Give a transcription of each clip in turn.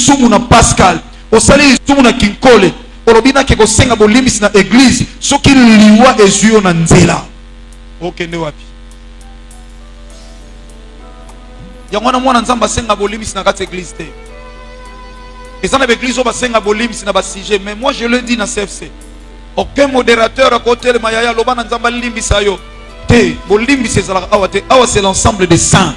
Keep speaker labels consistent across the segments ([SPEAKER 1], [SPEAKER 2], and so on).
[SPEAKER 1] lisumu na Pascal, osali lisumu na Kinkole, olobina ke kosenga bolimbisi na église, soki liwa ezuyo na nzela. Okende wapi? Yangwana mwana nzamba senga bolimbisi na kati église te. Ezana l'église oba senga bolimbisi na ba sujet, mais moi je le dis na CFC. Aucun modérateur à côté de Mayaya lobana nzamba limbisa yo. Te bolimbisi ezala awa te, awa c'est l'ensemble des saints.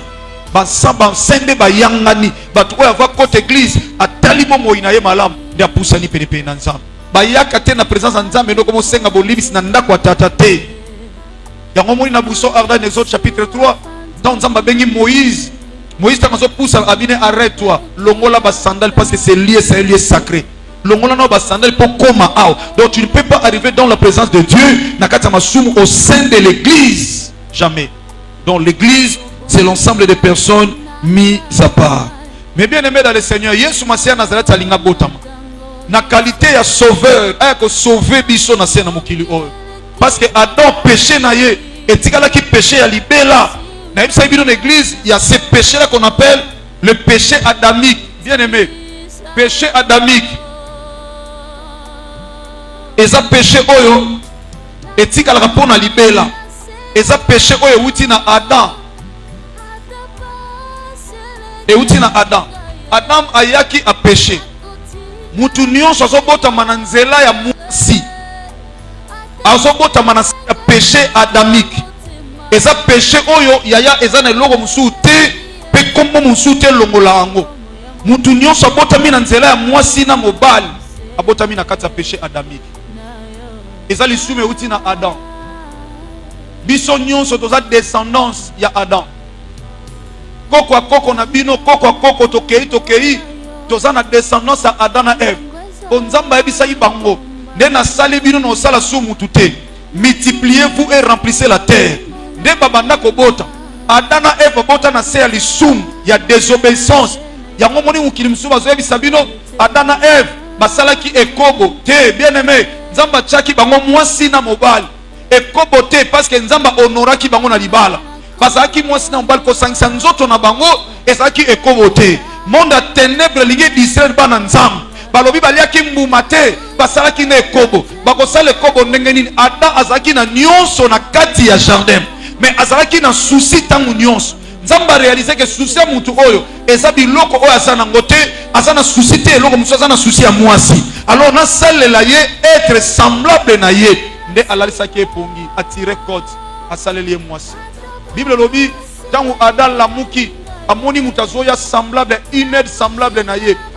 [SPEAKER 1] Basamba sembe bayangani batu oya va côté église atali momo inaye malam ndia pusani penepe na nzamba. Bayaka te na présence ya nzambe ndo komo senga bolimbisi na ndako atata te. Yango moni na buso arda Exode chapitre 3 dans nzamba bengi Moïse. Moïse t'a poussé à abine, arrête-toi. Longola bas sandal parce que c'est un lieu sacré. Longola no bas sandal pour koma ao. Donc tu ne peux pas arriver dans la présence de Dieu nakata masumu au sein de l'église. Jamais. Donc l'église c'est l'ensemble des personnes mises à part. Mais bien aimé dans le Seigneur, Yesu Masia Nazareth alinga botama. Na qualité ya sauveur, ayako sauver biso na sena mokili oyo. Parce que Adam péché na ye, et tikala ki péché ya libela. Dans l'église, il y a ces péchés-là qu'on appelle le péché adamique. Bien aimé, péché adamique. Et ça péché oyo, et si qu'elle répond à libella. Et ça péché oyo, outi na Adam. Et outi na Adam. Adam ayaki a péché. Mutu nyonso azobota mananzela ya mwasi. Azobota mananzela ya péché adamique. Et ça péché oyo yaya ezana logo musute pe kombo musute longola ango mutu nyonso abotami na nzela ya mwasi na mobali abotami na kati ya péché adamique. Eza lisumu euti na Adam. Biso nyonso toza descendance ya Adam. Koko a koko na bino, koko a koko tokei toza na descendance ya Adam na Eve. Onzamba ebisa ibango nde na sali bino na osala sumu tute. Multipliez-vous et remplissez la terre. Nde babanda kobota Adana Eve bota na se ya lisumu ya désobéissance yango moni mukili musuba zoyebi sabino Adana Eve basalaki ekobo te. Bien aimé, nzamba tchaki bango mwasi na mobali ekobo te parce que nzamba honoraki bango na libala bazalaki mwasi na mobali kosangisa nzoto na bango ezalaki ekobo te. Monde ya ténèbre lingi d'Israël bana nzamba balobi baliaki mbuma te basalaki na ekobo bakosala ekobo ndenge nini. Adam azalaki na nyonso na kati ya jardin mais azalaki na souci tangu nyonso. Nzamba réaliser que souci ya mutu oyo eza biloko oyo asana ngote asana souci te eloko mutu asana souci ya mwasi. Alors na salela ye être semblable na ye nde alalisaki epongi atire côte asaleli ye mwasi. Bible lobi tangu Adam lamuki amoni mutu azoya semblable une aide semblable na ye